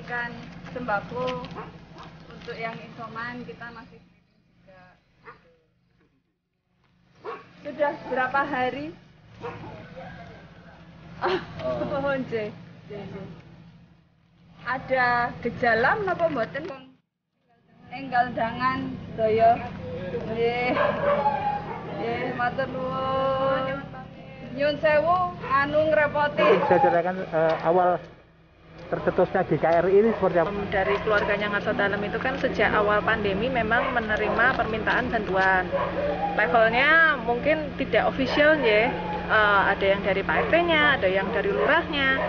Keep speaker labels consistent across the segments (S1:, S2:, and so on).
S1: membagikan sembako untuk yang isoman, kita masih juga. Sudah berapa hari? Oh, ada gejala napa mboten? Enggal dangan sedaya. Nggih. Nggih, matur nuwun. Nyun sewu, anu ngrepoti.
S2: Bisa ceritakan awal tercetusnya GKRI ini seperti apa?
S3: Dari keluarganya Ngarso Dalem itu kan sejak awal pandemi memang menerima permintaan bantuan. Levelnya mungkin tidak official ya, ada yang dari Pak RT-nya, ada yang dari lurahnya,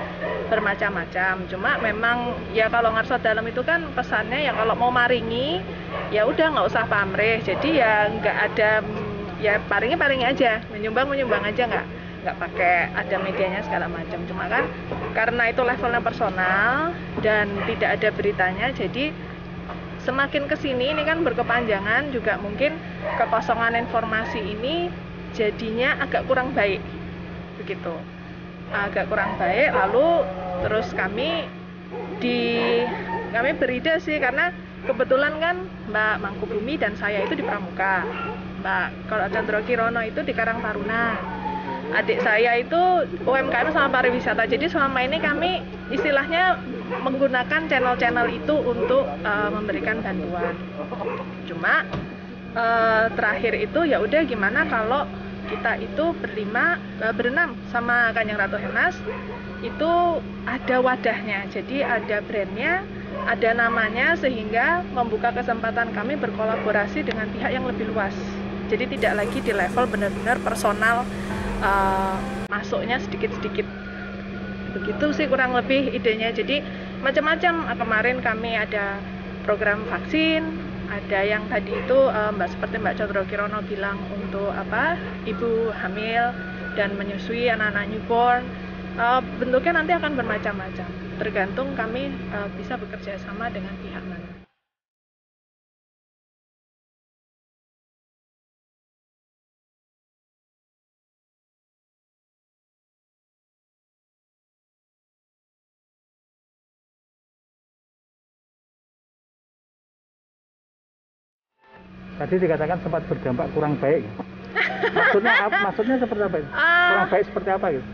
S3: bermacam-macam. Cuma memang ya kalau Ngarso Dalem itu kan pesannya ya kalau mau maringi ya udah nggak usah pamrih. Jadi ya nggak ada ya paringi aja, menyumbang aja nggak pakai ada medianya segala macam. Cuma kan karena itu levelnya personal dan tidak ada beritanya, jadi semakin kesini ini kan berkepanjangan juga mungkin kekosongan informasi ini jadinya agak kurang baik begitu, agak kurang baik. Lalu terus kami beride sih karena kebetulan kan Mbak Mangkubumi dan saya itu di Pramuka, Mbak Chandra Kirono itu di Karang Taruna, adik saya itu UMKM sama pariwisata. Jadi selama ini kami istilahnya menggunakan channel-channel itu untuk memberikan bantuan. Cuma terakhir itu ya udah gimana kalau kita itu berenam sama Kanjeng Ratu Hemas itu ada wadahnya, jadi ada brandnya, ada namanya, sehingga membuka kesempatan kami berkolaborasi dengan pihak yang lebih luas. Jadi tidak lagi di level benar-benar personal, masuknya sedikit-sedikit. Begitu sih kurang lebih idenya. Jadi macam-macam. Kemarin kami ada program vaksin, ada yang tadi itu seperti Mbak Chandra Kirono bilang untuk ibu hamil dan menyusui anak-anak newborn. Bentuknya nanti akan bermacam-macam. Tergantung kami bisa bekerja sama dengan pihak mana.
S2: Tadi dikatakan sempat berdampak kurang baik. Maksudnya seperti apa itu? Kurang baik seperti apa gitu?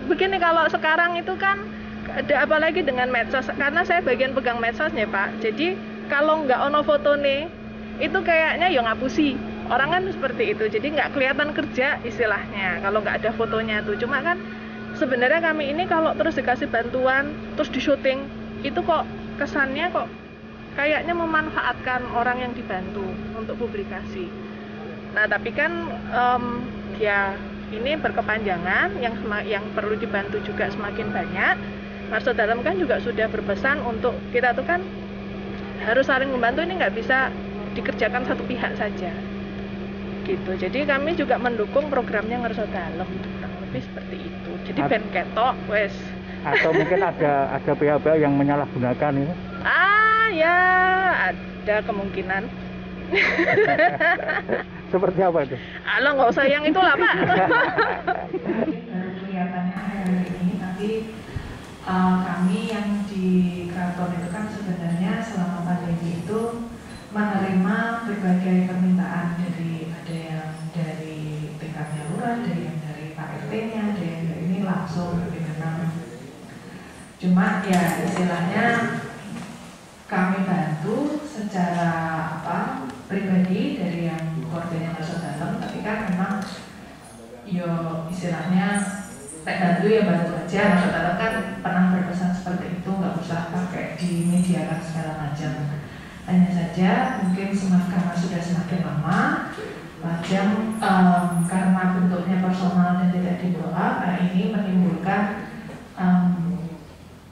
S3: Begini, kalau sekarang itu kan ada apalagi dengan medsos, karena saya bagian pegang medsosnya Pak. Jadi kalau nggak ono foto nih, itu kayaknya ya ngapusi. Orang kan seperti itu, jadi nggak kelihatan kerja istilahnya kalau nggak ada fotonya tuh. Cuma kan sebenarnya kami ini kalau terus dikasih bantuan, terus di syuting, itu kok kesannya kok kayaknya memanfaatkan orang yang dibantu untuk publikasi. Nah tapi kan ya ini berkepanjangan, yang perlu dibantu juga semakin banyak. Ngarso Dalem kan juga sudah berpesan untuk kita tuh kan harus saling membantu, ini nggak bisa dikerjakan satu pihak saja gitu. Jadi kami juga mendukung programnya Ngarso Dalem, kurang lebih seperti itu. Jadi ben ketok wes.
S2: Atau mungkin ada pihak-pihak yang menyalahgunakan ini?
S3: Ya ada kemungkinan.
S2: Seperti apa itu?
S3: Alah nggak usah yang itulah Pak.
S4: Kelihatannya hari ini, tapi kami yang di Keraton itu kan sebenarnya selama pandemi itu menerima berbagai permintaan ada yang dari tingkatnya lurah, ada yang dari Pak RT-nya, ada yang dari ini langsung memang. Cuma ya istilahnya kami bantu secara pribadi dari yang keluarganya Ngarso Dalem, tapi kan memang yo istilahnya bantu ya bantu aja. Ngarso Dalem kan pernah berpesan seperti itu, nggak usah pakai di media kan segala macam. Hanya saja mungkin karena sudah semakin lama karena bentuknya personal dan tidak dibawa, ini menimbulkan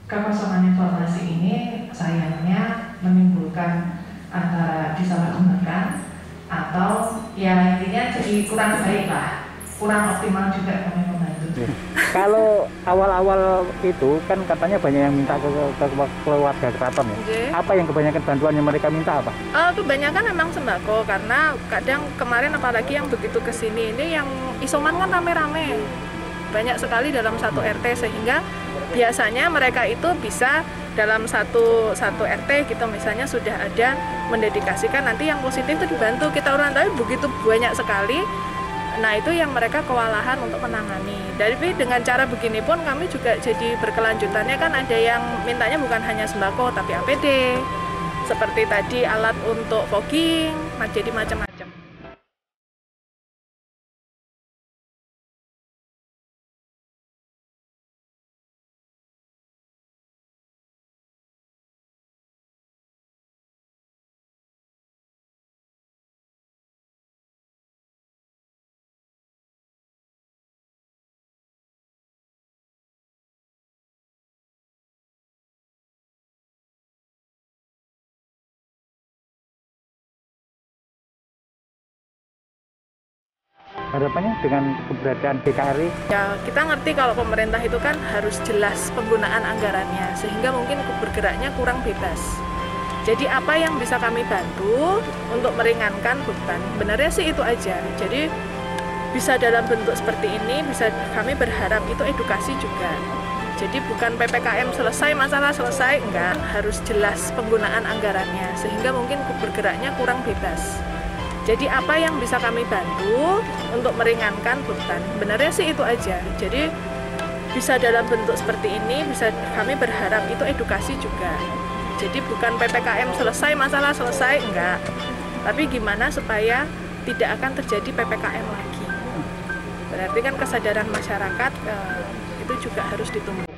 S4: kekosongan informasi ini sayangnya menimbulkan antara disalahgunakan atau ya intinya jadi kurang baik lah, kurang optimal juga kami membantu.
S2: Kalau awal-awal itu kan katanya banyak yang minta ke keluarga keraton ya. Apa yang kebanyakan bantuan yang mereka minta apa?
S3: Kebanyakan memang sembako, karena kadang kemarin apalagi yang begitu kesini ini yang isoman kan rame-rame, banyak sekali dalam satu RT, sehingga biasanya mereka itu bisa dalam satu RT gitu misalnya sudah ada mendedikasikan, nanti yang positif itu dibantu kita urun, tapi begitu banyak sekali. Nah itu yang mereka kewalahan untuk menangani. Tapi dengan cara begini pun kami juga jadi berkelanjutannya, kan ada yang mintanya bukan hanya sembako tapi APD, seperti tadi alat untuk fogging, jadi macam-macam.
S2: Harapannya dengan keberadaan BKRI?
S3: Ya, kita ngerti kalau pemerintah itu kan harus jelas penggunaan anggarannya, sehingga mungkin bergeraknya kurang bebas. Jadi apa yang bisa kami bantu untuk meringankan beban? Benarnya sih itu aja. Jadi bisa dalam bentuk seperti ini, bisa kami berharap itu edukasi juga. Jadi bukan PPKM selesai, masalah selesai, enggak. Harus jelas penggunaan anggarannya, sehingga mungkin bergeraknya kurang bebas. Jadi apa yang bisa kami bantu untuk meringankan beban? Benarnya sih itu aja. Jadi bisa dalam bentuk seperti ini, bisa kami berharap itu edukasi juga. Jadi bukan PPKM selesai, masalah selesai, enggak. Tapi gimana supaya tidak akan terjadi PPKM lagi. Berarti kan kesadaran masyarakat itu juga harus ditumbuh.